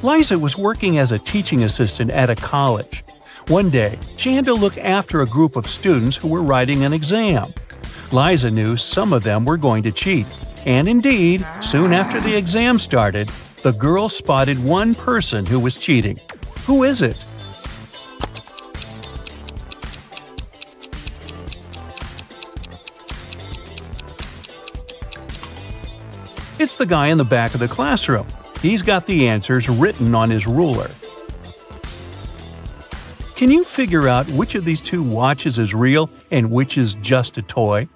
Liza was working as a teaching assistant at a college. One day, she had to look after a group of students who were writing an exam. Liza knew some of them were going to cheat, and indeed, soon after the exam started, the girl spotted one person who was cheating. Who is it? It's the guy in the back of the classroom. He's got the answers written on his ruler. Can you figure out which of these two watches is real and which is just a toy?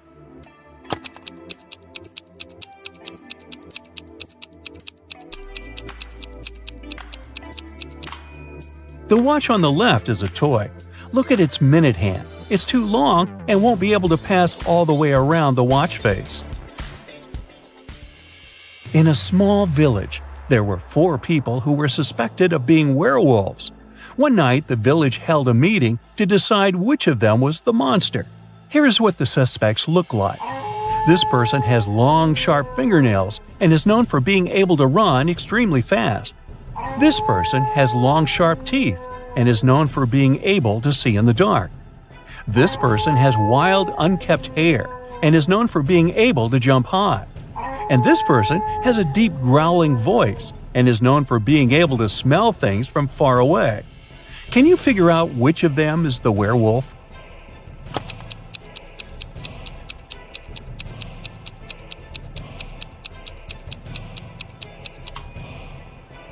The watch on the left is a toy. Look at its minute hand. It's too long and won't be able to pass all the way around the watch face. In a small village, there were 4 people who were suspected of being werewolves. One night, the village held a meeting to decide which of them was the monster. Here is what the suspects look like. This person has long, sharp fingernails and is known for being able to run extremely fast. This person has long, sharp teeth and is known for being able to see in the dark. This person has wild, unkempt hair and is known for being able to jump high. And this person has a deep growling voice and is known for being able to smell things from far away. Can you figure out which of them is the werewolf?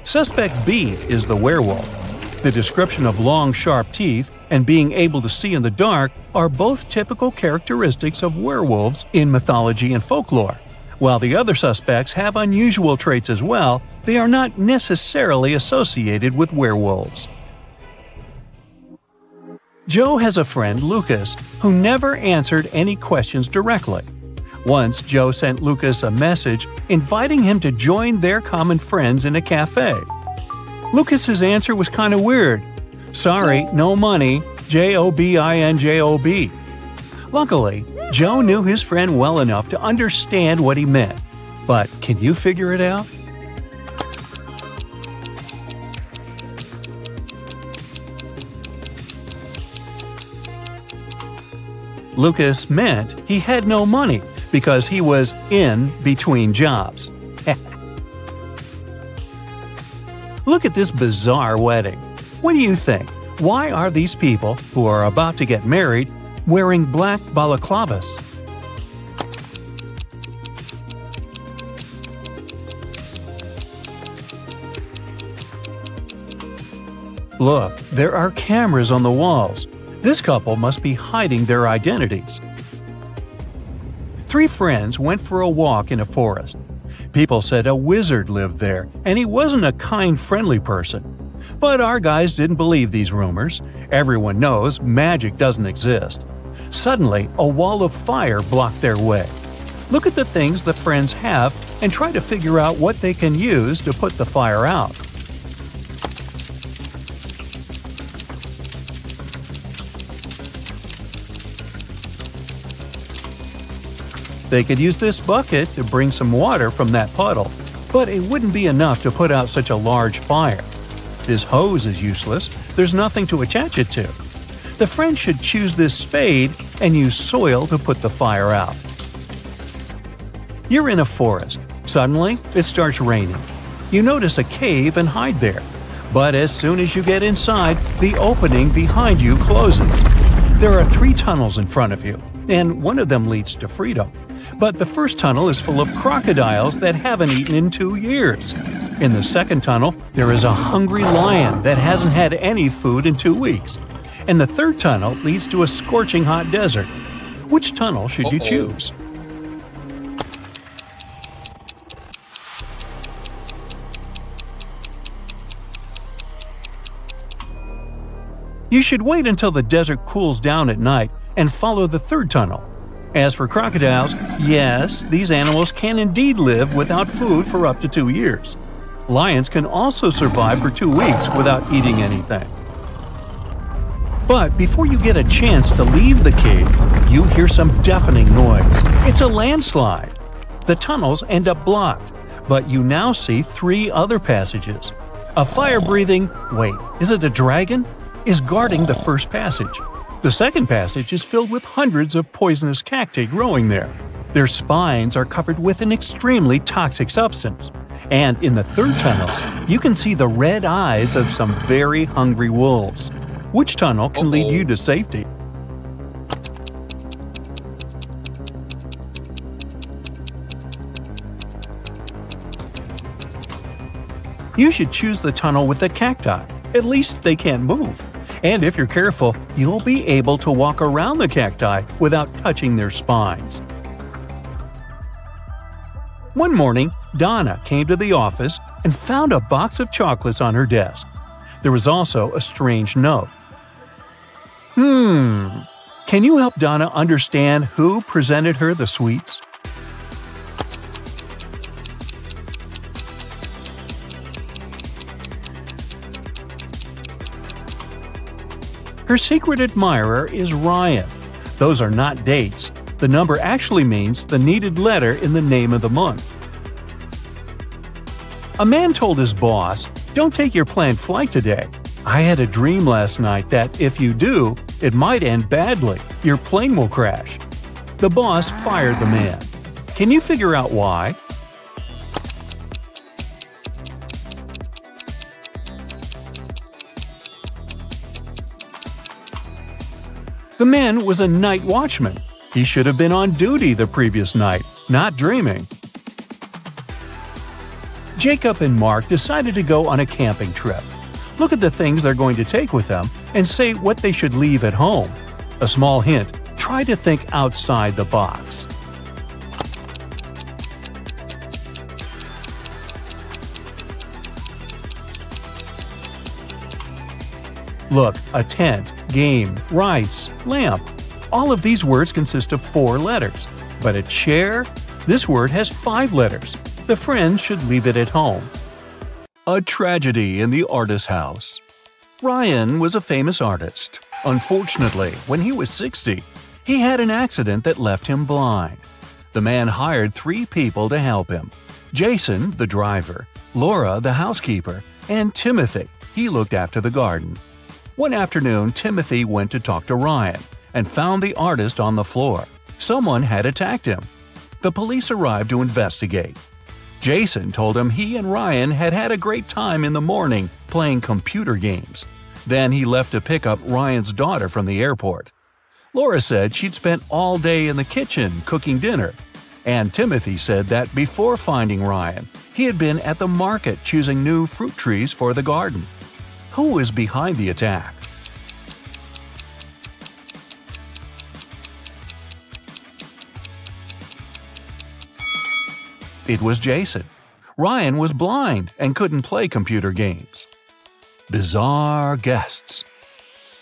Suspect B is the werewolf. The description of long, sharp teeth and being able to see in the dark are both typical characteristics of werewolves in mythology and folklore. While the other suspects have unusual traits as well, they are not necessarily associated with werewolves. Joe has a friend, Lucas, who never answered any questions directly. Once, Joe sent Lucas a message inviting him to join their common friends in a cafe. Lucas's answer was kind of weird. Sorry, no money, J-O-B-I-N-J-O-B. Luckily, Joe knew his friend well enough to understand what he meant. But can you figure it out? Lucas meant he had no money because he was in between jobs. Look at this bizarre wedding. What do you think? Why are these people, who are about to get married, wearing black balaclavas? Look, there are cameras on the walls. This couple must be hiding their identities. 3 friends went for a walk in a forest. People said a wizard lived there, and he wasn't a kind, friendly person. But our guys didn't believe these rumors. Everyone knows magic doesn't exist. Suddenly, a wall of fire blocked their way. Look at the things the friends have and try to figure out what they can use to put the fire out. They could use this bucket to bring some water from that puddle, but it wouldn't be enough to put out such a large fire. This hose is useless, there's nothing to attach it to. The friends should choose this spade and use soil to put the fire out. You're in a forest. Suddenly, it starts raining. You notice a cave and hide there. But as soon as you get inside, the opening behind you closes. There are 3 tunnels in front of you, and one of them leads to freedom. But the first tunnel is full of crocodiles that haven't eaten in 2 years. In the second tunnel, there is a hungry lion that hasn't had any food in 2 weeks. And the third tunnel leads to a scorching hot desert. Which tunnel should you choose? You should wait until the desert cools down at night and follow the third tunnel. As for crocodiles, yes, these animals can indeed live without food for up to 2 years. Lions can also survive for 2 weeks without eating anything. But before you get a chance to leave the cave, you hear some deafening noise. It's a landslide. The tunnels end up blocked, but you now see 3 other passages. A fire-breathing, wait, is it a dragon? Is guarding the first passage. The second passage is filled with hundreds of poisonous cacti growing there. Their spines are covered with an extremely toxic substance. And in the third tunnel, you can see the red eyes of some very hungry wolves. Which tunnel can lead you to safety? You should choose the tunnel with the cacti. At least they can't move. And if you're careful, you'll be able to walk around the cacti without touching their spines. One morning, Donna came to the office and found a box of chocolates on her desk. There was also a strange note. Can you help Donna understand who presented her the sweets? Her secret admirer is Ryan. Those are not dates. The number actually means the needed letter in the name of the month. A man told his boss, "Don't take your planned flight today. I had a dream last night that if you do, it might end badly. Your plane will crash." The boss fired the man. Can you figure out why? The man was a night watchman. He should have been on duty the previous night, not dreaming. Jacob and Mark decided to go on a camping trip. Look at the things they're going to take with them and say what they should leave at home. A small hint, try to think outside the box. Look, a tent, game, rice, lamp. All of these words consist of 4 letters. But a chair? This word has 5 letters. The friends should leave it at home. A tragedy in the artist's house. Ryan was a famous artist. Unfortunately, when he was 60, he had an accident that left him blind. The man hired 3 people to help him. Jason, the driver, Laura, the housekeeper, and Timothy. He looked after the garden. One afternoon, Timothy went to talk to Ryan and found the artist on the floor. Someone had attacked him. The police arrived to investigate. Jason told him he and Ryan had had a great time in the morning playing computer games. Then he left to pick up Ryan's daughter from the airport. Laura said she'd spent all day in the kitchen cooking dinner. And Timothy said that before finding Ryan, he had been at the market choosing new fruit trees for the garden. Who is behind the attack? It was Jason. Ryan was blind and couldn't play computer games. Bizarre guests.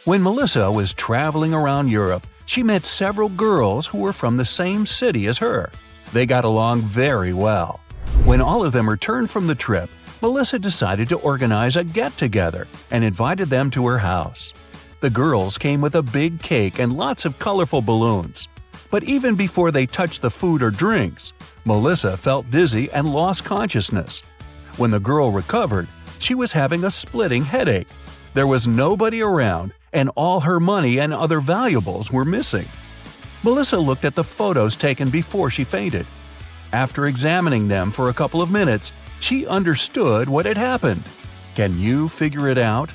When Melissa was traveling around Europe, she met several girls who were from the same city as her. They got along very well. When all of them returned from the trip, Melissa decided to organize a get-together and invited them to her house. The girls came with a big cake and lots of colorful balloons. But even before they touched the food or drinks, Melissa felt dizzy and lost consciousness. When the girl recovered, she was having a splitting headache. There was nobody around, and all her money and other valuables were missing. Melissa looked at the photos taken before she fainted. After examining them for a couple of minutes, she understood what had happened. Can you figure it out?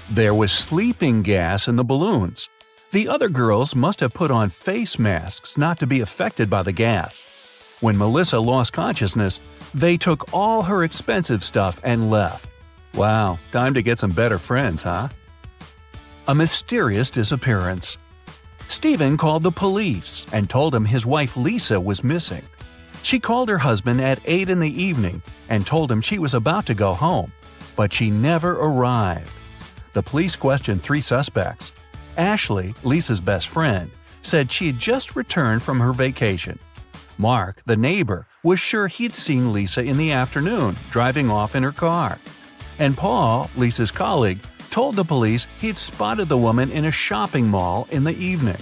There was sleeping gas in the balloons. The other girls must have put on face masks not to be affected by the gas. When Melissa lost consciousness, they took all her expensive stuff and left. Wow, time to get some better friends, huh? A mysterious disappearance. Stephen called the police and told him his wife Lisa was missing. She called her husband at 8 in the evening and told him she was about to go home, but she never arrived. The police questioned 3 suspects. Ashley, Lisa's best friend, said she had just returned from her vacation. Mark, the neighbor, was sure he'd seen Lisa in the afternoon driving off in her car. And Paul, Lisa's colleague, told the police he'd spotted the woman in a shopping mall in the evening.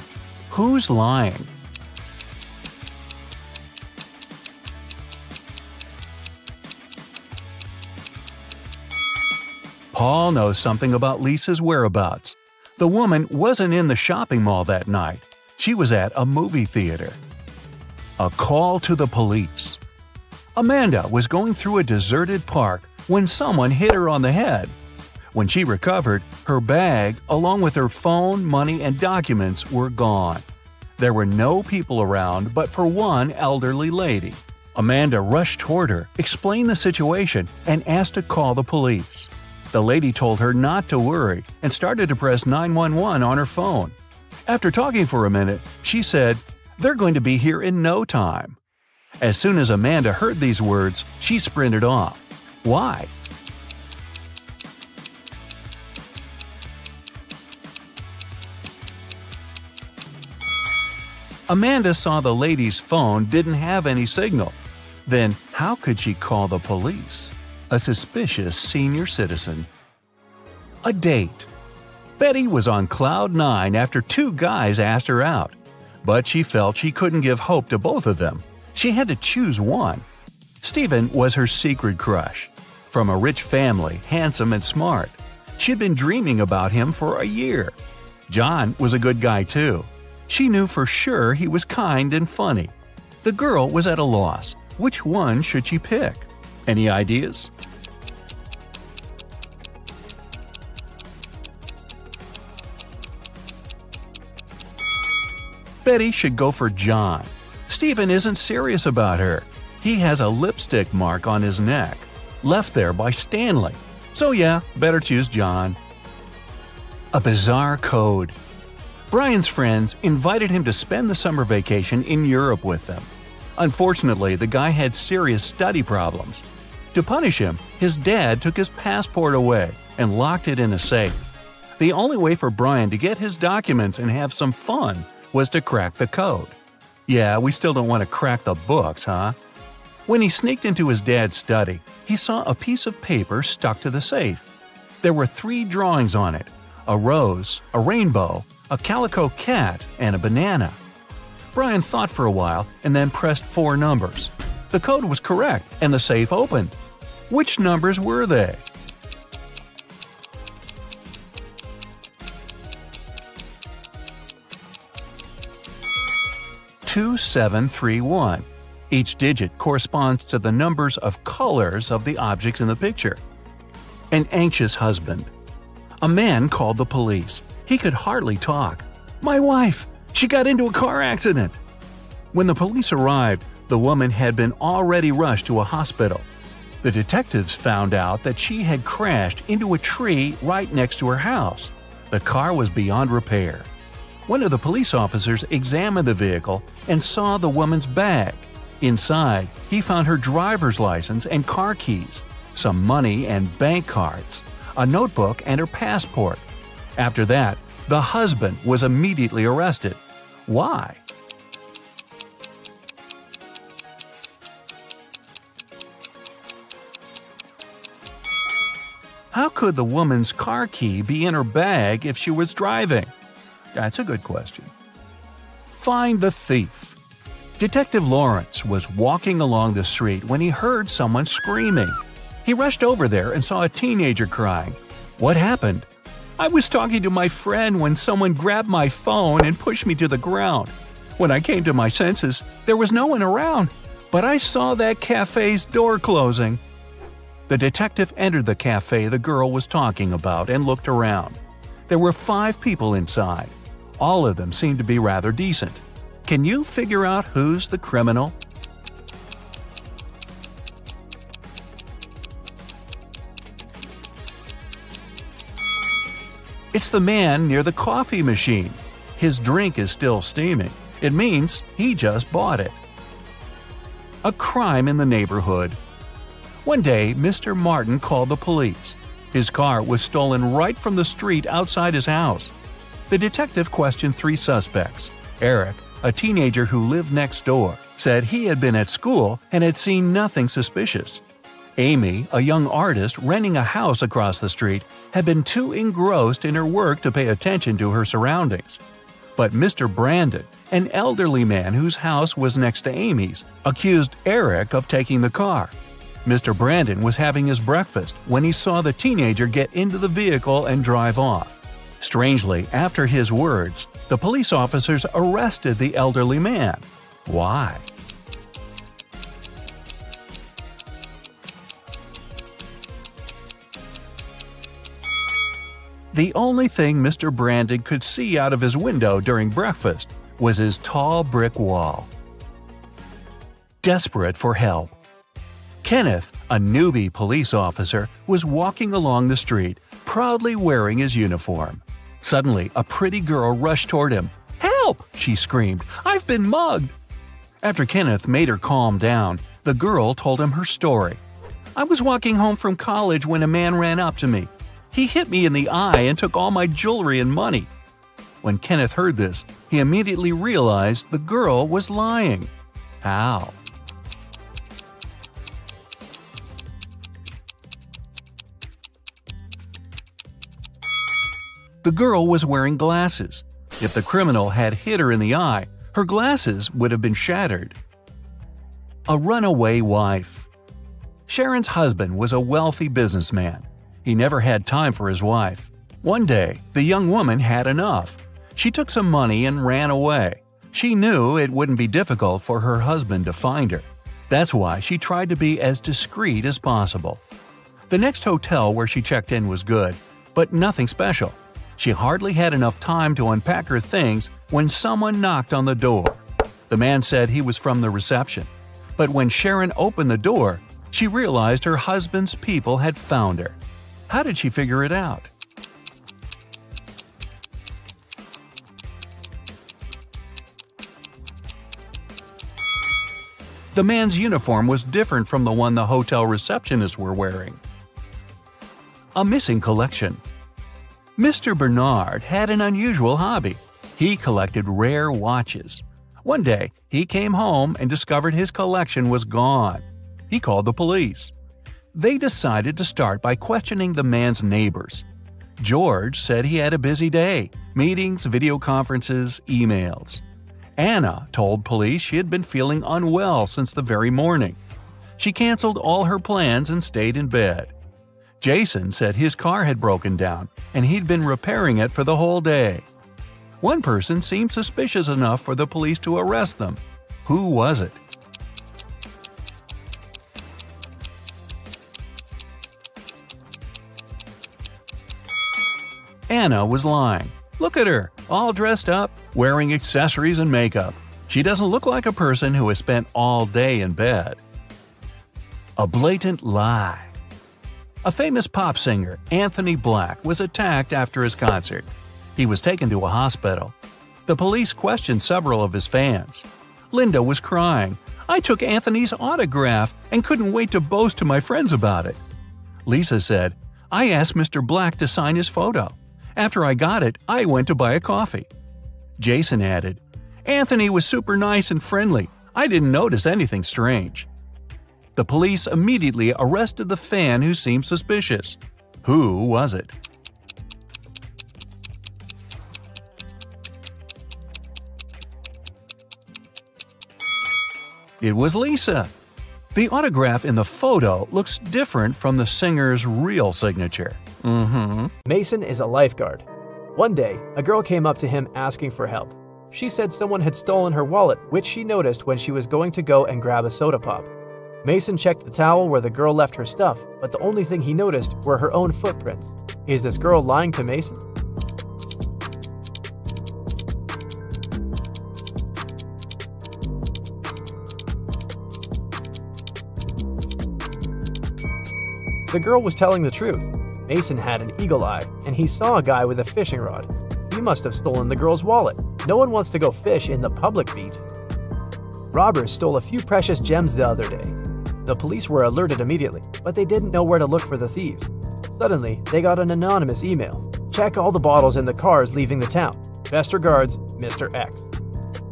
Who's lying? Paul knows something about Lisa's whereabouts. The woman wasn't in the shopping mall that night. She was at a movie theater. A call to the police. Amanda was going through a deserted park when someone hit her on the head. When she recovered, her bag, along with her phone, money, and documents, were gone. There were no people around but for one elderly lady. Amanda rushed toward her, explained the situation, and asked to call the police. The lady told her not to worry and started to press 911 on her phone. After talking for a minute, she said, "They're going to be here in no time." As soon as Amanda heard these words, she sprinted off. Why? Amanda saw the lady's phone didn't have any signal. Then how could she call the police? A suspicious senior citizen. A date. Betty was on cloud 9 after two guys asked her out. But she felt she couldn't give hope to both of them. She had to choose one. Stephen was her secret crush. From a rich family, handsome and smart. She'd been dreaming about him for a year. John was a good guy too. She knew for sure he was kind and funny. The girl was at a loss. Which one should she pick? Any ideas? Betty should go for John. Stephen isn't serious about her. He has a lipstick mark on his neck, left there by Stanley. So yeah, better choose John. A bizarre code. Brian's friends invited him to spend the summer vacation in Europe with them. Unfortunately, the guy had serious study problems. To punish him, his dad took his passport away and locked it in a safe. The only way for Brian to get his documents and have some fun was to crack the code. Yeah, we still don't want to crack the books, huh? When he sneaked into his dad's study, he saw a piece of paper stuck to the safe. There were 3 drawings on it: a rose, a rainbow, a calico cat, and a banana. Brian thought for a while and then pressed 4 numbers. The code was correct and the safe opened. Which numbers were they? (2731). Each digit corresponds to the numbers of colors of the objects in the picture. An anxious husband. A man called the police. He could hardly talk. "My wife! She got into a car accident!" When the police arrived, the woman had been already rushed to a hospital. The detectives found out that she had crashed into a tree right next to her house. The car was beyond repair. One of the police officers examined the vehicle and saw the woman's bag. Inside, he found her driver's license and car keys, some money and bank cards, a notebook and her passport. After that, the husband was immediately arrested. Why? How could the woman's car key be in her bag if she was driving? That's a good question. Find the thief. Detective Lawrence was walking along the street when he heard someone screaming. He rushed over there and saw a teenager crying. What happened? "I was talking to my friend when someone grabbed my phone and pushed me to the ground. When I came to my senses, there was no one around, but I saw that cafe's door closing." The detective entered the cafe the girl was talking about and looked around. There were 5 people inside. All of them seemed to be rather decent. Can you figure out who's the criminal? It's the man near the coffee machine. His drink is still steaming. It means he just bought it. A crime in the neighborhood. One day, Mr. Martin called the police. His car was stolen right from the street outside his house. The detective questioned 3 suspects. Eric, a teenager who lived next door, said he had been at school and had seen nothing suspicious. Amy, a young artist renting a house across the street, had been too engrossed in her work to pay attention to her surroundings. But Mr. Brandon, an elderly man whose house was next to Amy's, accused Eric of taking the car. Mr. Brandon was having his breakfast when he saw the teenager get into the vehicle and drive off. Strangely, after his words, the police officers arrested the elderly man. Why? The only thing Mr. Brandon could see out of his window during breakfast was his tall brick wall. Desperate for help. Kenneth, a newbie police officer, was walking along the street, proudly wearing his uniform. Suddenly, a pretty girl rushed toward him. "Help!" she screamed. "I've been mugged!" After Kenneth made her calm down, the girl told him her story. "I was walking home from college when a man ran up to me. He hit me in the eye and took all my jewelry and money." When Kenneth heard this, he immediately realized the girl was lying. How? The girl was wearing glasses. If the criminal had hit her in the eye, her glasses would have been shattered. A runaway wife. Sharon's husband was a wealthy businessman. He never had time for his wife. One day, the young woman had enough. She took some money and ran away. She knew it wouldn't be difficult for her husband to find her. That's why she tried to be as discreet as possible. The next hotel where she checked in was good, but nothing special. She hardly had enough time to unpack her things when someone knocked on the door. The man said he was from the reception. But when Sharon opened the door, she realized her husband's people had found her. How did she figure it out? The man's uniform was different from the one the hotel receptionists were wearing. A missing collection. Mr. Bernard had an unusual hobby. He collected rare watches. One day, he came home and discovered his collection was gone. He called the police. They decided to start by questioning the man's neighbors. George said he had a busy day – meetings, video conferences, emails. Anna told police she had been feeling unwell since the very morning. She canceled all her plans and stayed in bed. Jason said his car had broken down and he'd been repairing it for the whole day. One person seemed suspicious enough for the police to arrest them. Who was it? Anna was lying. Look at her, all dressed up, wearing accessories and makeup. She doesn't look like a person who has spent all day in bed. A blatant lie. A famous pop singer, Anthony Black, was attacked after his concert. He was taken to a hospital. The police questioned several of his fans. Linda was crying. "I took Anthony's autograph and couldn't wait to boast to my friends about it." Lisa said, "I asked Mr. Black to sign his photo. After I got it, I went to buy a coffee." Jason added, "Anthony was super nice and friendly. I didn't notice anything strange." The police immediately arrested the fan who seemed suspicious. Who was it? It was Lisa. The autograph in the photo looks different from the singer's real signature. Mason is a lifeguard. One day, a girl came up to him asking for help. She said someone had stolen her wallet, which she noticed when she was going to go and grab a soda pop. Mason checked the towel where the girl left her stuff, but the only thing he noticed were her own footprints. Is this girl lying to Mason? The girl was telling the truth. Mason had an eagle eye, and he saw a guy with a fishing rod. He must have stolen the girl's wallet. No one wants to go fish in the public beach. Robbers stole a few precious gems the other day. The police were alerted immediately, but they didn't know where to look for the thieves. Suddenly, they got an anonymous email. "Check all the bottles in the cars leaving the town. Best regards, Mr. X."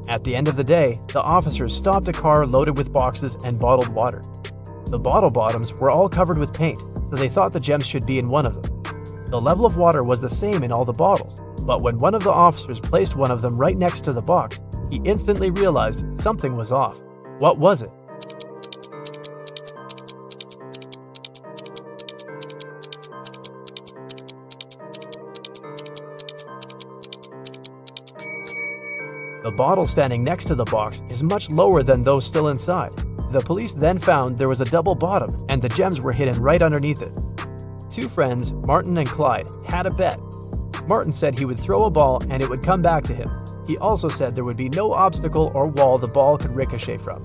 At the end of the day, the officers stopped a car loaded with boxes and bottled water. The bottle bottoms were all covered with paint, so they thought the gems should be in one of them. The level of water was the same in all the bottles, but when one of the officers placed one of them right next to the box, he instantly realized something was off. What was it? bottle standing next to the box is much lower than those still inside. The police then found there was a double bottom and the gems were hidden right underneath it. Two friends, Martin and Clyde, had a bet. Martin said he would throw a ball and it would come back to him. He also said there would be no obstacle or wall the ball could ricochet from.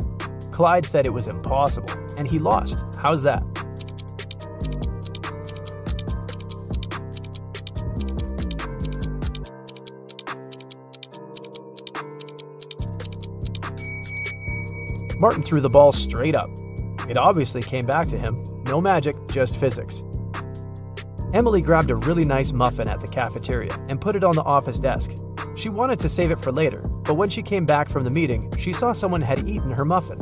Clyde said it was impossible, and he lost. How's that? Martin threw the ball straight up. It obviously came back to him. No magic, just physics. Emily grabbed a really nice muffin at the cafeteria and put it on the office desk. She wanted to save it for later, but when she came back from the meeting, she saw someone had eaten her muffin.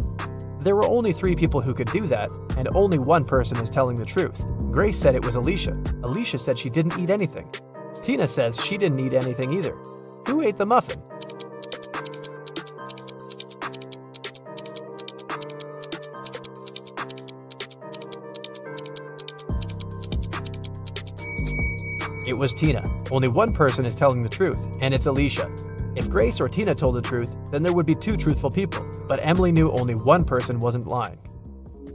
There were only 3 people who could do that, and only one person is telling the truth. Grace said it was Alicia. Alicia said she didn't eat anything. Tina says she didn't eat anything either. Who ate the muffin? It was Tina. Only one person is telling the truth, and it's Alicia. If Grace or Tina told the truth, then there would be 2 truthful people, but Emily knew only one person wasn't lying.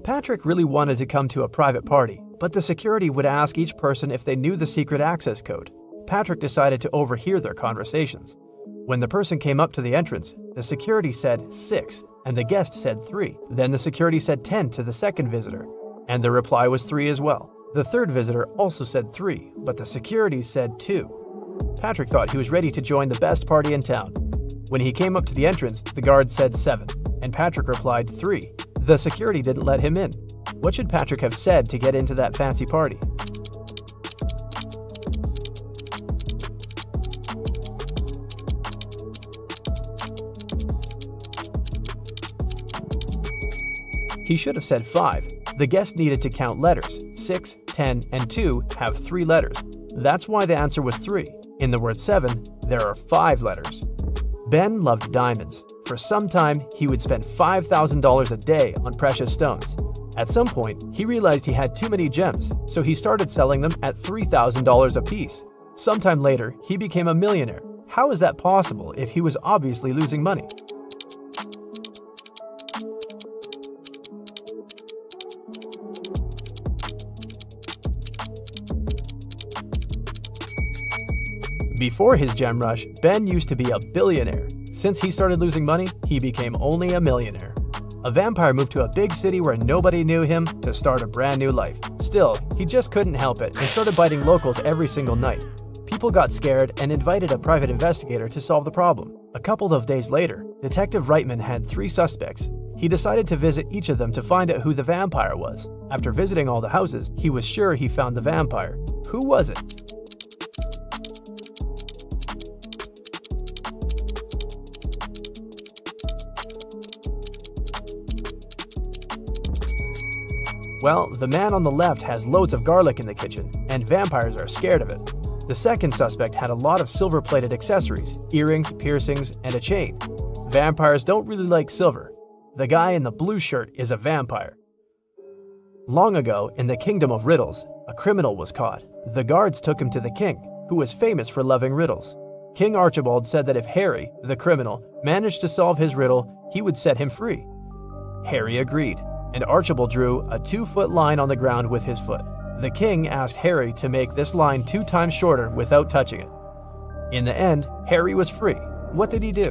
Patrick really wanted to come to a private party, but the security would ask each person if they knew the secret access code. Patrick decided to overhear their conversations. When the person came up to the entrance, the security said 6, and the guest said 3. Then the security said 10 to the second visitor, and the reply was 3 as well. The third visitor also said 3, but the security said 2. Patrick thought he was ready to join the best party in town. When he came up to the entrance, the guard said 7, and Patrick replied 3. The security didn't let him in. What should Patrick have said to get into that fancy party? He should have said 5. The guest needed to count letters. 6, 10, and 2 have 3 letters. That's why the answer was 3. In the word 7, there are 5 letters. Ben loved diamonds. For some time, he would spend $5,000 a day on precious stones. At some point, he realized he had too many gems, so he started selling them at $3,000 a piece. Sometime later, he became a millionaire. How is that possible if he was obviously losing money? Before his gem rush, Ben used to be a billionaire. Since he started losing money, he became only a millionaire. A vampire moved to a big city where nobody knew him to start a brand new life. Still, he just couldn't help it and started biting locals every single night. People got scared and invited a private investigator to solve the problem. A couple of days later, Detective Reitman had 3 suspects. He decided to visit each of them to find out who the vampire was. After visiting all the houses, he was sure he found the vampire. Who was it? Well, the man on the left has loads of garlic in the kitchen, and vampires are scared of it. The second suspect had a lot of silver-plated accessories, earrings, piercings, and a chain. Vampires don't really like silver. The guy in the blue shirt is a vampire. Long ago, in the kingdom of Riddles, a criminal was caught. The guards took him to the king, who was famous for loving riddles. King Archibald said that if Harry, the criminal, managed to solve his riddle, he would set him free. Harry agreed, and Archibald drew a 2-foot line on the ground with his foot. The king asked Harry to make this line 2 times shorter without touching it. In the end, Harry was free. What did he do?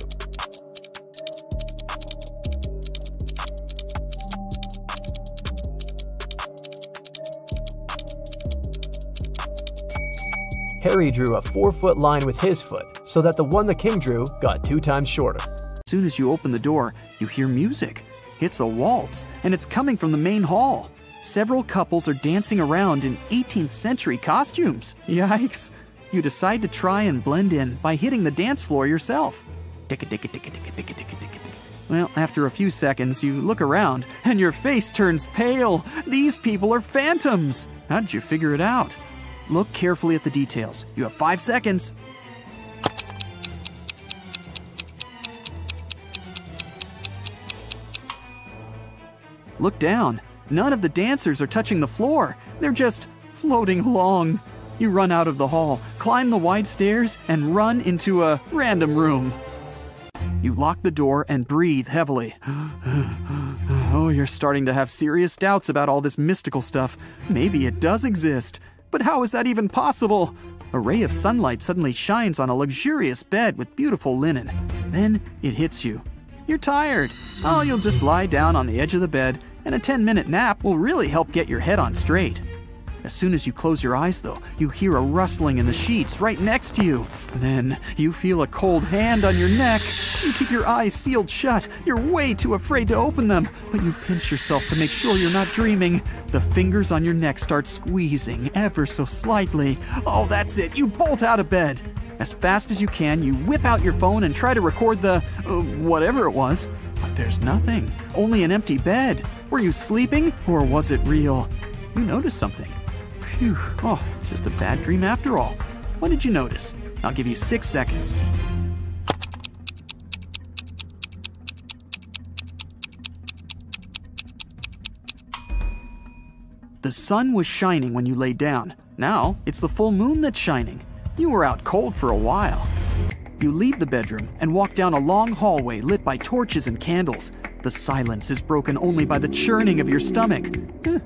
Harry drew a 4-foot line with his foot, so that the one the king drew got 2 times shorter. As soon as you open the door, you hear music. It's a waltz, and it's coming from the main hall. Several couples are dancing around in 18th century costumes. Yikes. You decide to try and blend in by hitting the dance floor yourself. Well, after a few seconds, you look around, and your face turns pale. These people are phantoms. How'd you figure it out? Look carefully at the details. You have 5 seconds. Look down. None of the dancers are touching the floor. They're just floating along. You run out of the hall, climb the wide stairs, and run into a random room. You lock the door and breathe heavily. Oh, you're starting to have serious doubts about all this mystical stuff. Maybe it does exist. But how is that even possible? A ray of sunlight suddenly shines on a luxurious bed with beautiful linen. Then it hits you. You're tired. Oh, you'll just lie down on the edge of the bed, and a 10-minute nap will really help get your head on straight. As soon as you close your eyes, though, you hear a rustling in the sheets right next to you. Then you feel a cold hand on your neck. You keep your eyes sealed shut. You're way too afraid to open them, but you pinch yourself to make sure you're not dreaming. The fingers on your neck start squeezing ever so slightly. Oh, that's it. You bolt out of bed. As fast as you can, you whip out your phone and try to record the whatever it was. But there's nothing. Only an empty bed. Were you sleeping, or was it real? You noticed something. Phew. Oh, it's just a bad dream after all. What did you notice? I'll give you 6 seconds. The sun was shining when you lay down. Now, it's the full moon that's shining. You were out cold for a while. You leave the bedroom and walk down a long hallway lit by torches and candles. The silence is broken only by the churning of your stomach.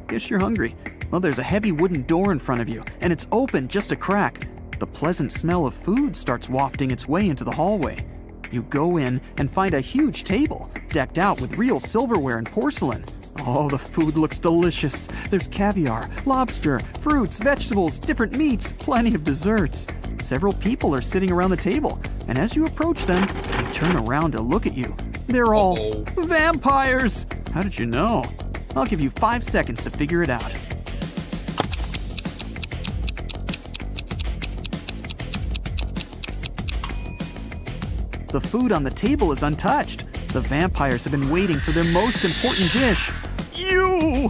Guess you're hungry. Well, there's a heavy wooden door in front of you, and it's open just a crack. The pleasant smell of food starts wafting its way into the hallway. You go in and find a huge table, decked out with real silverware and porcelain. Oh, the food looks delicious. There's caviar, lobster, fruits, vegetables, different meats, plenty of desserts. Several people are sitting around the table, and as you approach them, they turn around to look at you. They're all vampires! How did you know? I'll give you 5 seconds to figure it out. The food on the table is untouched. The vampires have been waiting for their most important dish. You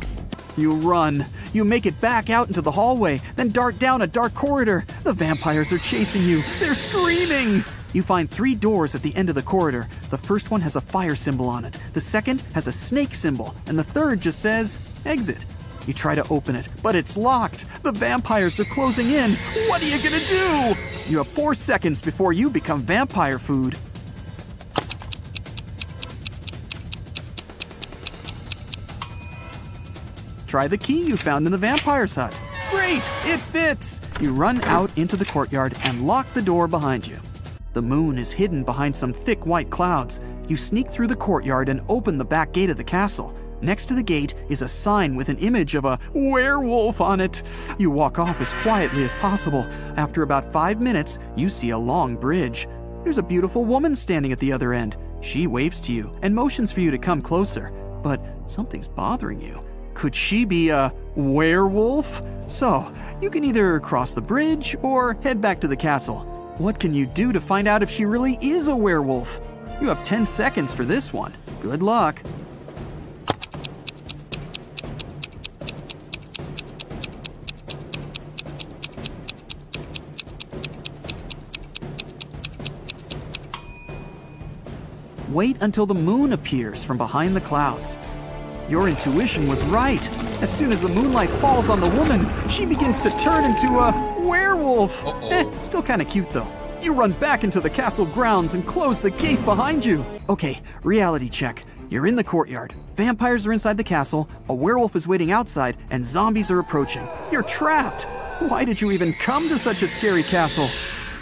run. You make it back out into the hallway, then dart down a dark corridor. The vampires are chasing you. They're screaming. You find 3 doors at the end of the corridor. The first one has a fire symbol on it. The second has a snake symbol. And the third just says, exit. You try to open it, but it's locked. The vampires are closing in. What are you gonna do? You have 4 seconds before you become vampire food. Try the key you found in the vampire's hut. Great, it fits! You run out into the courtyard and lock the door behind you. The moon is hidden behind some thick white clouds. You sneak through the courtyard and open the back gate of the castle. Next to the gate is a sign with an image of a werewolf on it. You walk off as quietly as possible. After about 5 minutes, you see a long bridge. There's a beautiful woman standing at the other end. She waves to you and motions for you to come closer. But something's bothering you. Could she be a werewolf? So, you can either cross the bridge or head back to the castle. What can you do to find out if she really is a werewolf? You have 10 seconds for this one. Good luck. Wait until the moon appears from behind the clouds. Your intuition was right. As soon as the moonlight falls on the woman, she begins to turn into a werewolf. Still kind of cute though. You run back into the castle grounds and close the gate behind you. Okay, reality check. You're in the courtyard. Vampires are inside the castle, a werewolf is waiting outside, and zombies are approaching. You're trapped. Why did you even come to such a scary castle?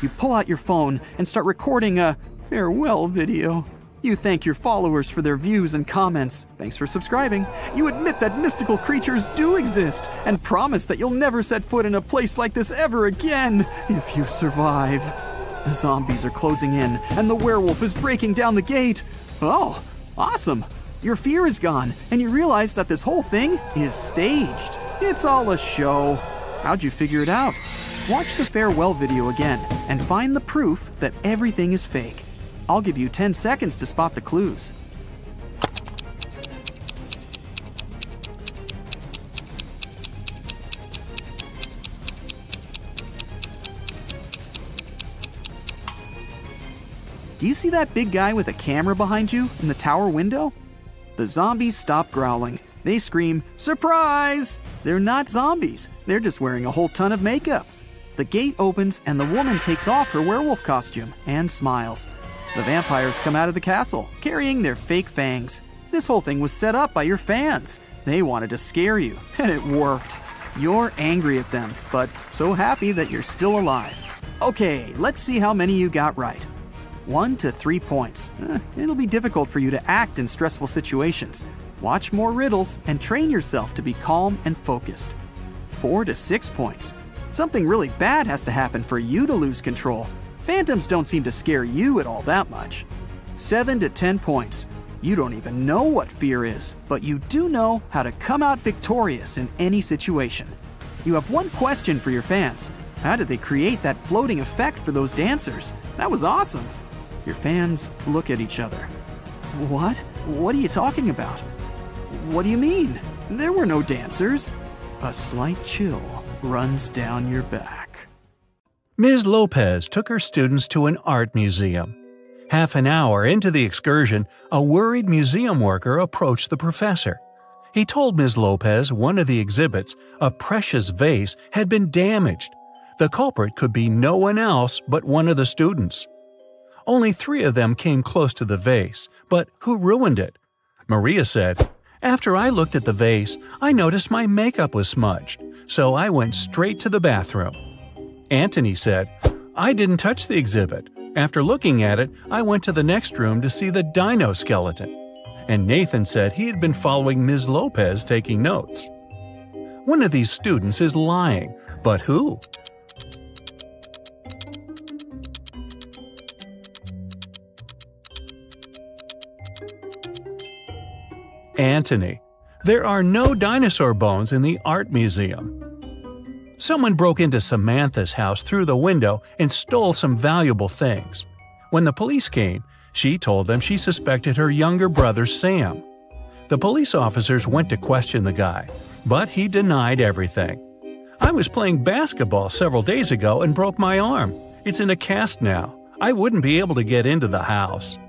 You pull out your phone and start recording a farewell video. You thank your followers for their views and comments. Thanks for subscribing. You admit that mystical creatures do exist and promise that you'll never set foot in a place like this ever again if you survive. The zombies are closing in and the werewolf is breaking down the gate. Oh, awesome. Your fear is gone and you realize that this whole thing is staged. It's all a show. How'd you figure it out? Watch the farewell video again and find the proof that everything is fake. I'll give you 10 seconds to spot the clues. Do you see that big guy with a camera behind you in the tower window? The zombies stop growling. They scream, "Surprise!" They're not zombies. They're just wearing a whole ton of makeup. The gate opens and the woman takes off her werewolf costume and smiles. The vampires come out of the castle, carrying their fake fangs. This whole thing was set up by your fans. They wanted to scare you, and it worked. You're angry at them, but so happy that you're still alive. Okay, let's see how many you got right. 1 to 3 points. It'll be difficult for you to act in stressful situations. Watch more riddles and train yourself to be calm and focused. 4 to 6 points. Something really bad has to happen for you to lose control. Phantoms don't seem to scare you at all that much. 7 to 10 points. You don't even know what fear is, but you do know how to come out victorious in any situation. You have one question for your fans. How did they create that floating effect for those dancers? That was awesome. Your fans look at each other. What? What are you talking about? What do you mean? There were no dancers. A slight chill runs down your back. Ms. Lopez took her students to an art museum. Half an hour into the excursion, a worried museum worker approached the professor. He told Ms. Lopez one of the exhibits, a precious vase, had been damaged. The culprit could be no one else but one of the students. Only 3 of them came close to the vase, but who ruined it? Maria said, "After I looked at the vase, I noticed my makeup was smudged, so I went straight to the bathroom." Anthony said, "I didn't touch the exhibit. After looking at it, I went to the next room to see the dino skeleton." And Nathan said he had been following Ms. Lopez taking notes. One of these students is lying, but who? Anthony. There are no dinosaur bones in the art museum. Someone broke into Samantha's house through the window and stole some valuable things. When the police came, she told them she suspected her younger brother Sam. The police officers went to question the guy, but he denied everything. "I was playing basketball several days ago and broke my arm. It's in a cast now. I wouldn't be able to get into the house."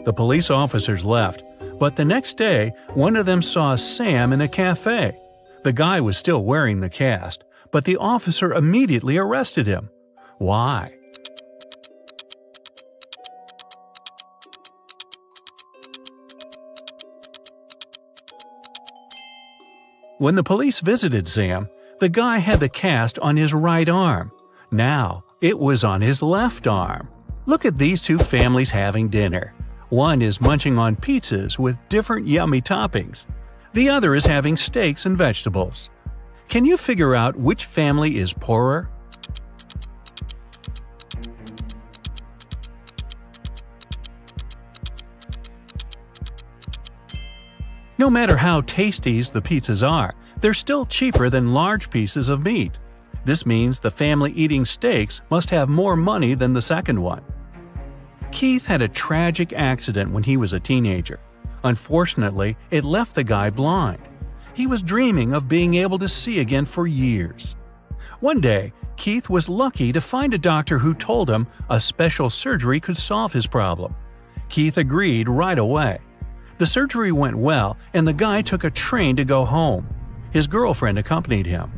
The police officers left, but the next day, one of them saw Sam in a cafe. The guy was still wearing the cast, but the officer immediately arrested him. Why? When the police visited Sam, the guy had the cast on his right arm. Now, it was on his left arm. Look at these 2 families having dinner. One is munching on pizzas with different yummy toppings. The other is having steaks and vegetables. Can you figure out which family is poorer? No matter how tasty the pizzas are, they're still cheaper than large pieces of meat. This means the family eating steaks must have more money than the second one. Keith had a tragic accident when he was a teenager. Unfortunately, it left the guy blind. He was dreaming of being able to see again for years. One day, Keith was lucky to find a doctor who told him a special surgery could solve his problem. Keith agreed right away. The surgery went well, and the guy took a train to go home. His girlfriend accompanied him.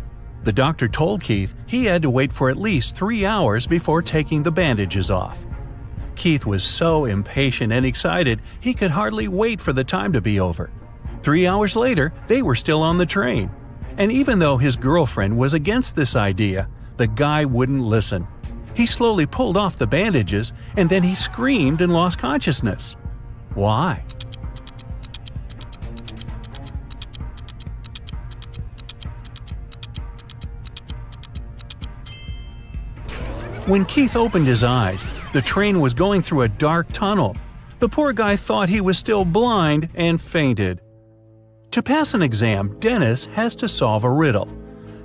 The doctor told Keith he had to wait for at least 3 hours before taking the bandages off. Keith was so impatient and excited he could hardly wait for the time to be over. 3 hours later, they were still on the train. And even though his girlfriend was against this idea, the guy wouldn't listen. He slowly pulled off the bandages, and then he screamed and lost consciousness. Why? When Keith opened his eyes, the train was going through a dark tunnel. The poor guy thought he was still blind and fainted. To pass an exam, Dennis has to solve a riddle.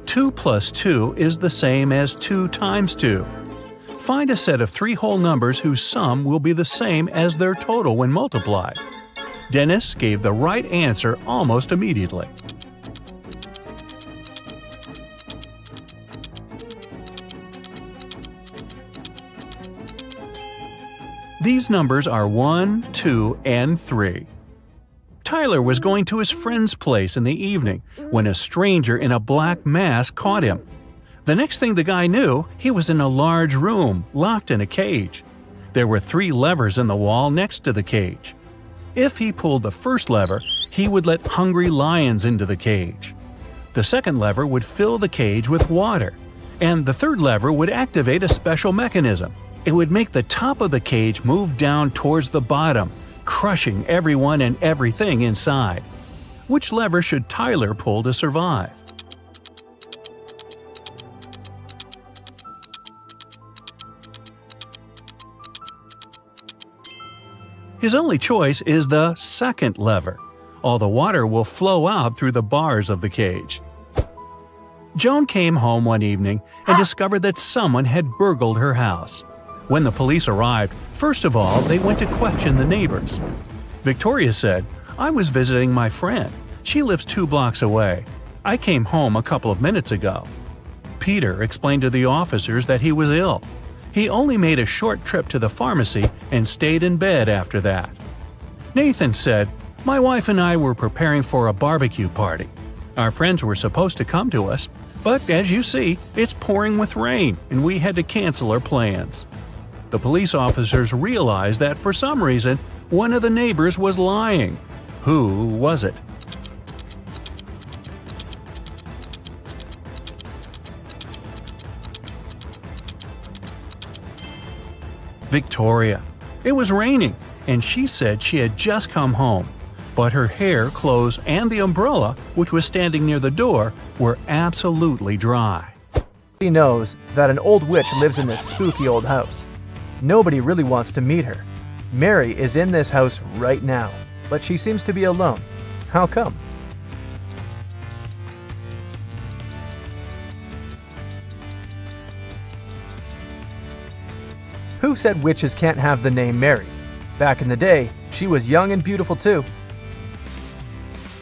2 plus 2 is the same as 2 times 2. Find a set of 3 whole numbers whose sum will be the same as their total when multiplied. Dennis gave the right answer almost immediately. These numbers are 1, 2, and 3. Tyler was going to his friend's place in the evening when a stranger in a black mask caught him. The next thing the guy knew, he was in a large room, locked in a cage. There were 3 levers in the wall next to the cage. If he pulled the first lever, he would let hungry lions into the cage. The second lever would fill the cage with water, and the third lever would activate a special mechanism. It would make the top of the cage move down towards the bottom, crushing everyone and everything inside. Which lever should Tyler pull to survive? His only choice is the second lever. All the water will flow out through the bars of the cage. Joan came home one evening and discovered that someone had burgled her house. When the police arrived, first of all, they went to question the neighbors. Victoria said, "I was visiting my friend. She lives 2 blocks away. I came home a couple of minutes ago." Peter explained to the officers that he was ill. He only made a short trip to the pharmacy and stayed in bed after that. Nathan said, "My wife and I were preparing for a barbecue party. Our friends were supposed to come to us, but as you see, it's pouring with rain and we had to cancel our plans." The police officers realized that for some reason, one of the neighbors was lying. Who was it? Victoria. It was raining, and she said she had just come home, but her hair, clothes, and the umbrella, which was standing near the door, were absolutely dry. He knows that an old witch lives in this spooky old house. Nobody really wants to meet her. Mary is in this house right now, but she seems to be alone. How come? Who said witches can't have the name Mary? Back in the day, she was young and beautiful too.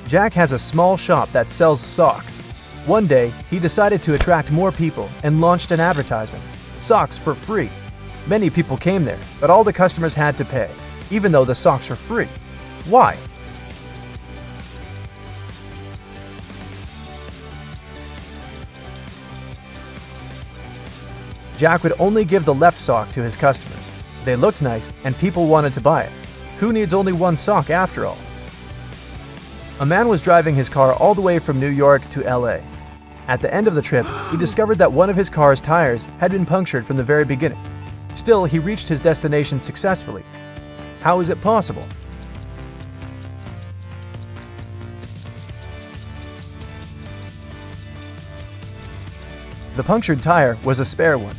Jack has a small shop that sells socks. One day, he decided to attract more people and launched an advertisement. Socks for free. Many people came there, but all the customers had to pay, even though the socks were free. Why? Jack would only give the left sock to his customers. They looked nice and people wanted to buy it. Who needs only one sock after all? A man was driving his car all the way from New York to LA. At the end of the trip, he discovered that one of his car's tires had been punctured from the very beginning. Still, he reached his destination successfully. How is it possible? The punctured tire was a spare one.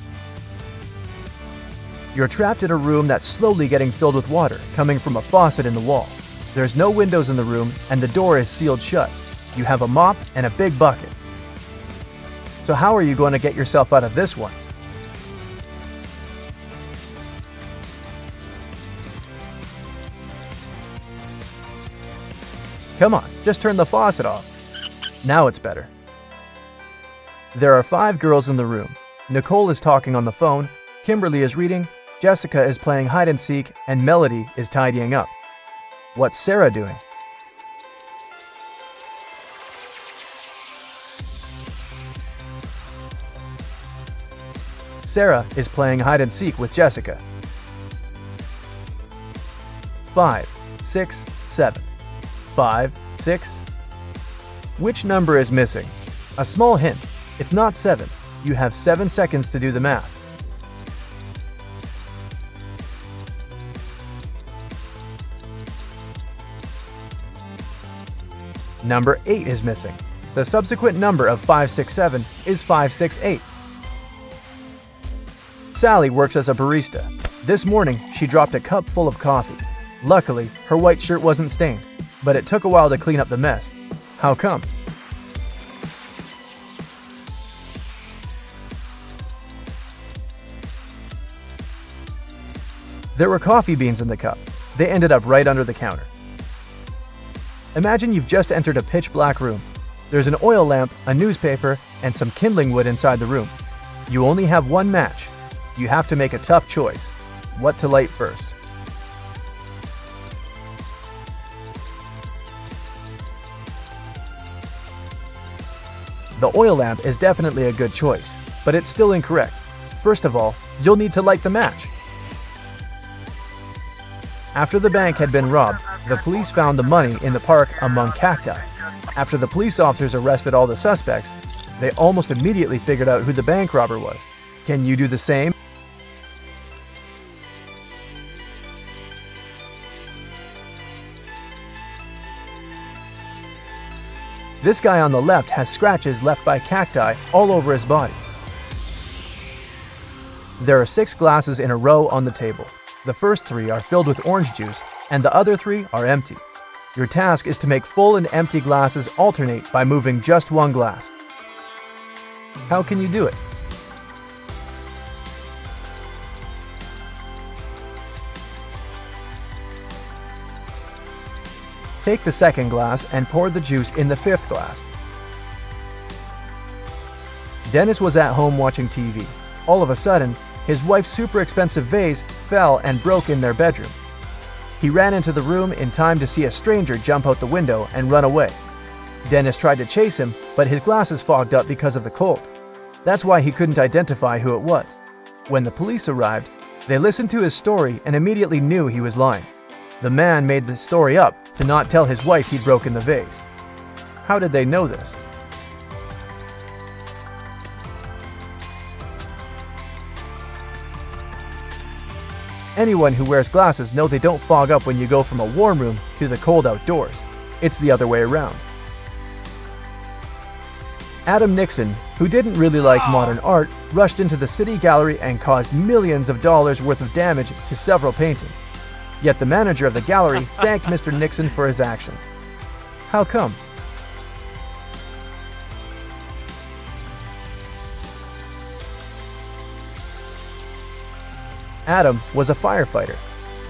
You're trapped in a room that's slowly getting filled with water coming from a faucet in the wall. There's no windows in the room and the door is sealed shut. You have a mop and a big bucket. So how are you going to get yourself out of this one? Come on, just turn the faucet off. Now it's better. There are 5 girls in the room. Nicole is talking on the phone, Kimberly is reading, Jessica is playing hide and seek, and Melody is tidying up. What's Sarah doing? Sarah is playing hide and seek with Jessica. 5, 6, 7. 5, 6. Which number is missing? A small hint. It's not 7. You have 7 seconds to do the math. Number 8 is missing. The subsequent number of 567 is 568. Sally works as a barista. This morning, she dropped a cup full of coffee. Luckily, her white shirt wasn't stained, but it took a while to clean up the mess. How come? There were coffee beans in the cup. They ended up right under the counter. Imagine you've just entered a pitch-black room. There's an oil lamp, a newspaper, and some kindling wood inside the room. You only have one match. You have to make a tough choice. What to light first? The oil lamp is definitely a good choice, but it's still incorrect. First of all, you'll need to light the match. After the bank had been robbed, the police found the money in the park among cacti. After the police officers arrested all the suspects, they almost immediately figured out who the bank robber was. Can you do the same? This guy on the left has scratches left by cacti all over his body. There are 6 glasses in a row on the table. The first 3 are filled with orange juice, and the other 3 are empty. Your task is to make full and empty glasses alternate by moving just one glass. How can you do it? Take the second glass and pour the juice in the 5th glass. Dennis was at home watching TV. All of a sudden, his wife's super expensive vase fell and broke in their bedroom. He ran into the room in time to see a stranger jump out the window and run away. Dennis tried to chase him, but his glasses fogged up because of the cold. That's why he couldn't identify who it was. When the police arrived, they listened to his story and immediately knew he was lying. The man made the story up to not tell his wife he'd broken the vase. How did they know this? Anyone who wears glasses know they don't fog up when you go from a warm room to the cold outdoors. It's the other way around. Adam Nixon, who didn't really like modern art, rushed into the city gallery and caused millions of dollars worth of damage to several paintings. Yet the manager of the gallery thanked Mr. Nixon for his actions. How come? Adam was a firefighter.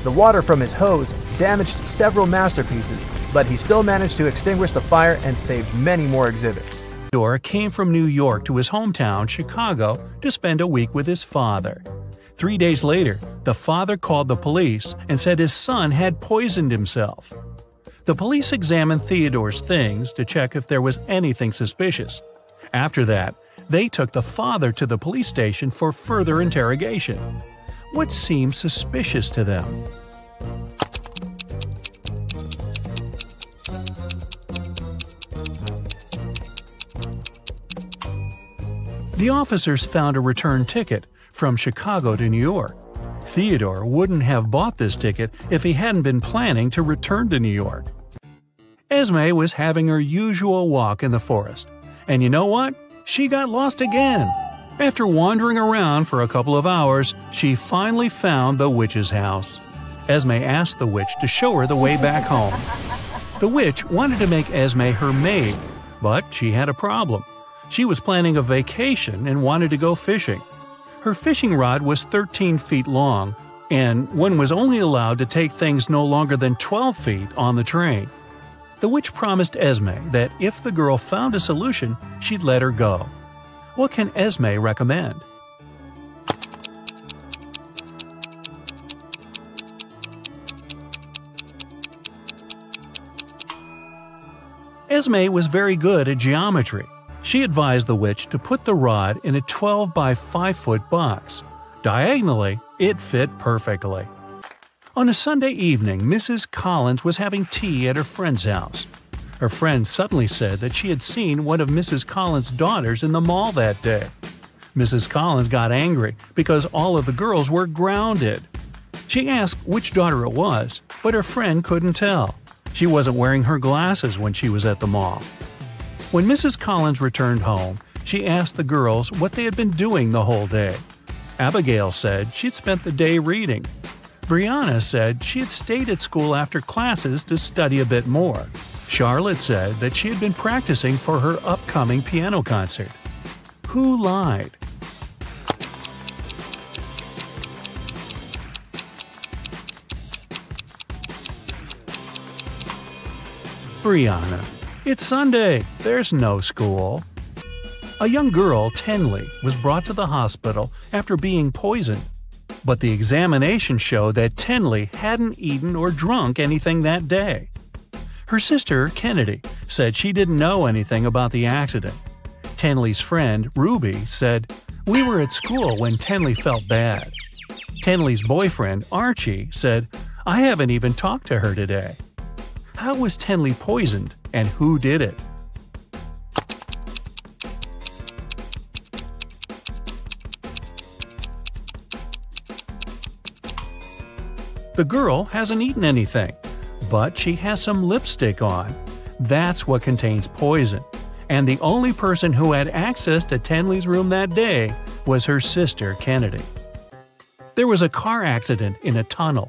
The water from his hose damaged several masterpieces, but he still managed to extinguish the fire and saved many more exhibits. Theodore came from New York to his hometown, Chicago, to spend a week with his father. 3 days later, the father called the police and said his son had poisoned himself. The police examined Theodore's things to check if there was anything suspicious. After that, they took the father to the police station for further interrogation. What seemed suspicious to them? The officers found a return ticket from Chicago to New York. Theodore wouldn't have bought this ticket if he hadn't been planning to return to New York. Esme was having her usual walk in the forest. And you know what? She got lost again. After wandering around for a couple of hours, she finally found the witch's house. Esme asked the witch to show her the way back home. The witch wanted to make Esme her maid, but she had a problem. She was planning a vacation and wanted to go fishing. Her fishing rod was 13 feet long, and one was only allowed to take things no longer than 12 feet on the train. The witch promised Esme that if the girl found a solution, she'd let her go. What can Esme recommend? Esme was very good at geometry. She advised the witch to put the rod in a 12 by 5 foot box. Diagonally, it fit perfectly. On a Sunday evening, Mrs. Collins was having tea at her friend's house. Her friend suddenly said that she had seen one of Mrs. Collins' daughters in the mall that day. Mrs. Collins got angry because all of the girls were grounded. She asked which daughter it was, but her friend couldn't tell. She wasn't wearing her glasses when she was at the mall. When Mrs. Collins returned home, she asked the girls what they had been doing the whole day. Abigail said she'd spent the day reading. Brianna said she had stayed at school after classes to study a bit more. Charlotte said that she had been practicing for her upcoming piano concert. Who lied? Brianna. It's Sunday. There's no school. A young girl, Tenley, was brought to the hospital after being poisoned. But the examination showed that Tenley hadn't eaten or drunk anything that day. Her sister, Kennedy, said she didn't know anything about the accident. Tenley's friend, Ruby, said, "We were at school when Tenley felt bad." Tenley's boyfriend, Archie, said, I haven't even talked to her today. How was Tenley poisoned, and who did it? The girl hasn't eaten anything, but she has some lipstick on. That's what contains poison. And the only person who had access to Tenley's room that day was her sister, Kennedy. There was a car accident in a tunnel.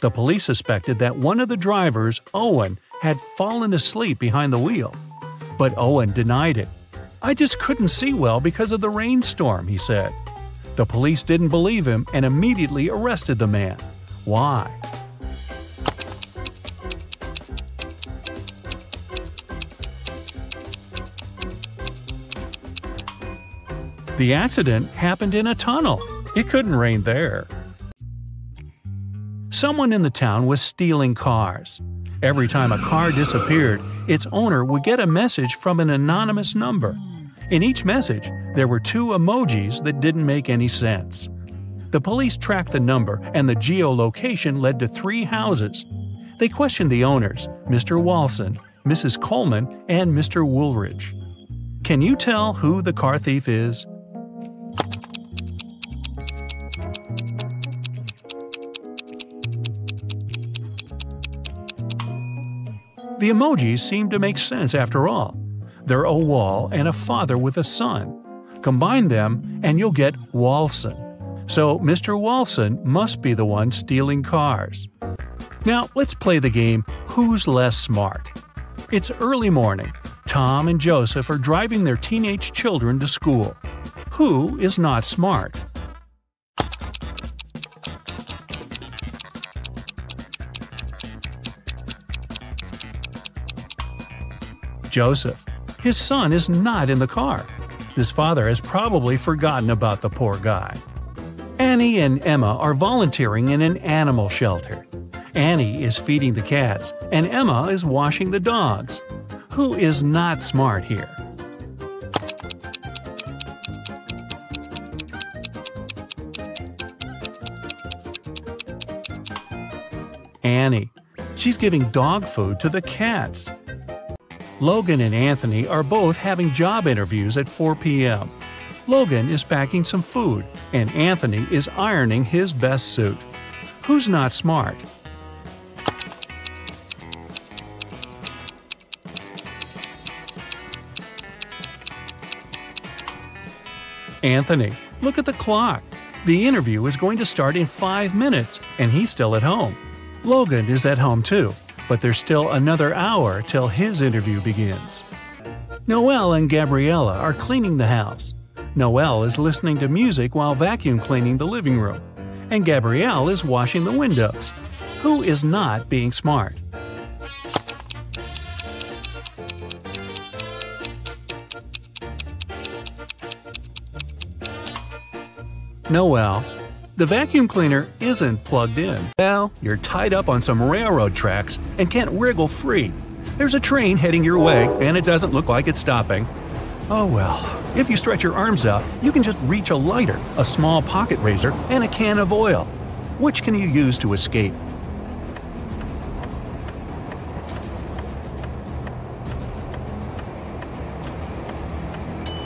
The police suspected that one of the drivers, Owen, had fallen asleep behind the wheel. But Owen denied it. "I just couldn't see well because of the rainstorm," he said. The police didn't believe him and immediately arrested the man. Why? The accident happened in a tunnel. It couldn't rain there. Someone in the town was stealing cars. Every time a car disappeared, its owner would get a message from an anonymous number. In each message, there were 2 emojis that didn't make any sense. The police tracked the number, and the geolocation led to 3 houses. They questioned the owners, Mr. Walson, Mrs. Coleman, and Mr. Woolridge. Can you tell who the car thief is? The emojis seem to make sense after all. They're a wall and a father with a son. Combine them and you'll get Walson. So Mr. Walson must be the one stealing cars. Now let's play the game Who's Less Smart? It's early morning. Tom and Joseph are driving their teenage children to school. Who is not smart? Joseph. His son is not in the car. His father has probably forgotten about the poor guy. Annie and Emma are volunteering in an animal shelter. Annie is feeding the cats, and Emma is washing the dogs. Who is not smart here? Annie. She's giving dog food to the cats. Logan and Anthony are both having job interviews at 4 p.m. Logan is packing some food, and Anthony is ironing his best suit. Who's not smart? Anthony. Look at the clock. The interview is going to start in 5 minutes, and he's still at home. Logan is at home too, but there's still another hour till his interview begins. Noelle and Gabriella are cleaning the house. Noelle is listening to music while vacuum cleaning the living room, and Gabrielle is washing the windows. Who is not being smart? Noelle. The vacuum cleaner isn't plugged in. Well, you're tied up on some railroad tracks and can't wriggle free. There's a train heading your way, and it doesn't look like it's stopping. Oh well, if you stretch your arms out, you can just reach a lighter, a small pocket razor, and a can of oil. Which can you use to escape?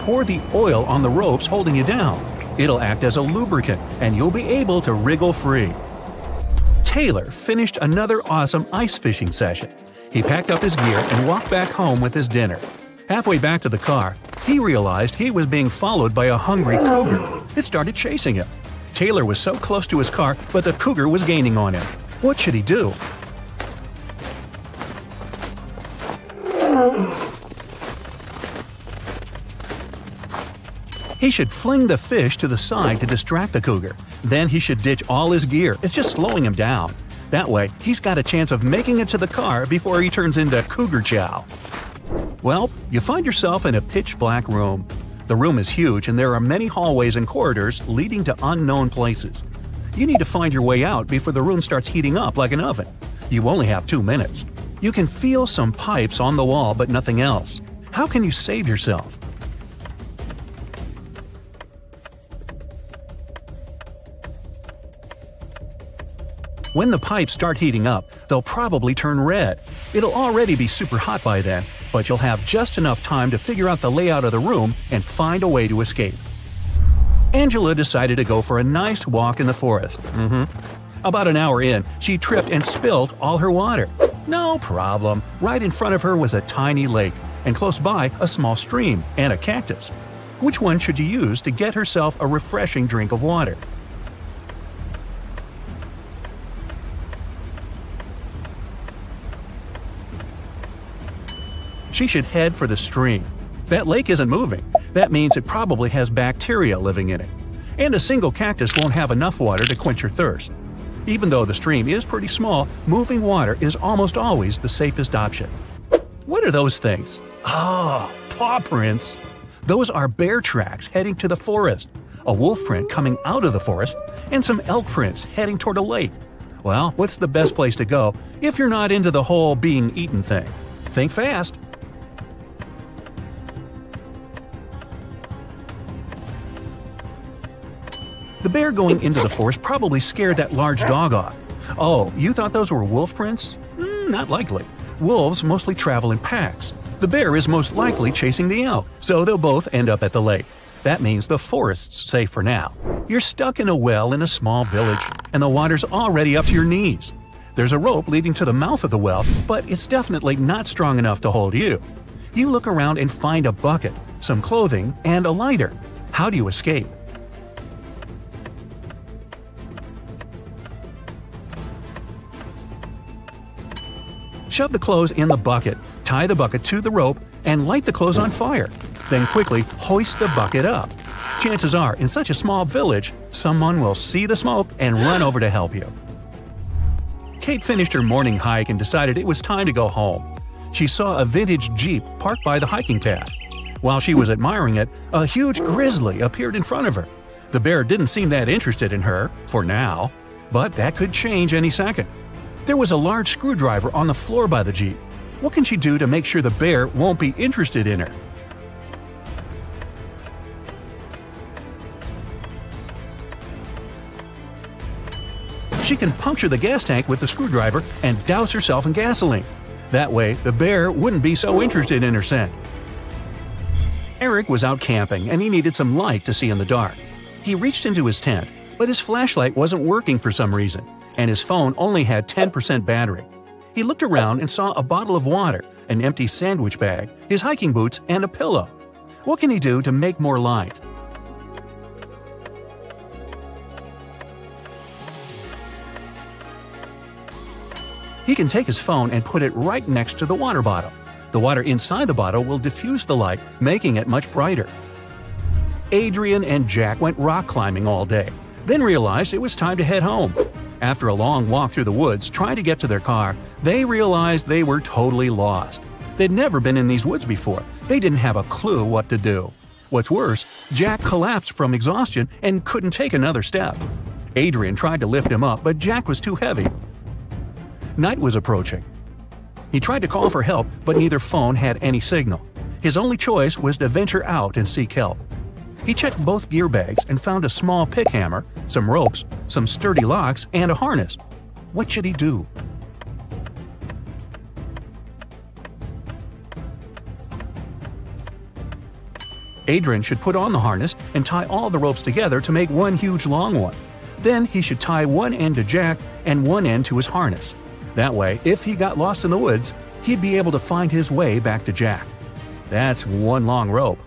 Pour the oil on the ropes holding you down. It'll act as a lubricant, and you'll be able to wriggle free. Taylor finished another awesome ice fishing session. He packed up his gear and walked back home with his dinner. Halfway back to the car, he realized he was being followed by a hungry cougar. It started chasing him. Taylor was so close to his car, but the cougar was gaining on him. What should he do? He should fling the fish to the side to distract the cougar. Then he should ditch all his gear. It's just slowing him down. That way, he's got a chance of making it to the car before he turns into cougar chow. Well, you find yourself in a pitch-black room. The room is huge and there are many hallways and corridors leading to unknown places. You need to find your way out before the room starts heating up like an oven. You only have 2 minutes. You can feel some pipes on the wall but nothing else. How can you save yourself? When the pipes start heating up, they'll probably turn red. It'll already be super hot by then, but you'll have just enough time to figure out the layout of the room and find a way to escape. Angela decided to go for a nice walk in the forest. About an hour in, she tripped and spilled all her water. No problem. Right in front of her was a tiny lake, and close by a small stream and a cactus. Which one should you use to get herself a refreshing drink of water? She should head for the stream. That lake isn't moving. That means it probably has bacteria living in it. And a single cactus won't have enough water to quench your thirst. Even though the stream is pretty small, moving water is almost always the safest option. What are those things? Ah, paw prints! Those are bear tracks heading to the forest, a wolf print coming out of the forest, and some elk prints heading toward a lake. Well, what's the best place to go if you're not into the whole being eaten thing? Think fast! The bear going into the forest probably scared that large dog off. Oh, you thought those were wolf prints? Not likely. Wolves mostly travel in packs. The bear is most likely chasing the elk, so they'll both end up at the lake. That means the forest's safe for now. You're stuck in a well in a small village, and the water's already up to your knees. There's a rope leading to the mouth of the well, but it's definitely not strong enough to hold you. You look around and find a bucket, some clothing, and a lighter. How do you escape? Shove the clothes in the bucket, tie the bucket to the rope, and light the clothes on fire. Then quickly hoist the bucket up. Chances are, in such a small village, someone will see the smoke and run over to help you. Kate finished her morning hike and decided it was time to go home. She saw a vintage Jeep parked by the hiking path. While she was admiring it, a huge grizzly appeared in front of her. The bear didn't seem that interested in her, for now, but that could change any second. There was a large screwdriver on the floor by the Jeep. What can she do to make sure the bear won't be interested in her? She can puncture the gas tank with the screwdriver and douse herself in gasoline. That way, the bear wouldn't be so interested in her scent. Eric was out camping and he needed some light to see in the dark. He reached into his tent, but his flashlight wasn't working for some reason, and his phone only had 10% battery. He looked around and saw a bottle of water, an empty sandwich bag, his hiking boots, and a pillow. What can he do to make more light? He can take his phone and put it right next to the water bottle. The water inside the bottle will diffuse the light, making it much brighter. Adrian and Jack went rock climbing all day, then realized it was time to head home. After a long walk through the woods trying to get to their car, they realized they were totally lost. They'd never been in these woods before. They didn't have a clue what to do. What's worse, Jack collapsed from exhaustion and couldn't take another step. Adrian tried to lift him up, but Jack was too heavy. Night was approaching. He tried to call for help, but neither phone had any signal. His only choice was to venture out and seek help. He checked both gear bags and found a small pick hammer, some ropes, some sturdy locks, and a harness. What should he do? Adrian should put on the harness and tie all the ropes together to make one huge long one. Then he should tie one end to Jack and one end to his harness. That way, if he got lost in the woods, he'd be able to find his way back to Jack. That's one long rope.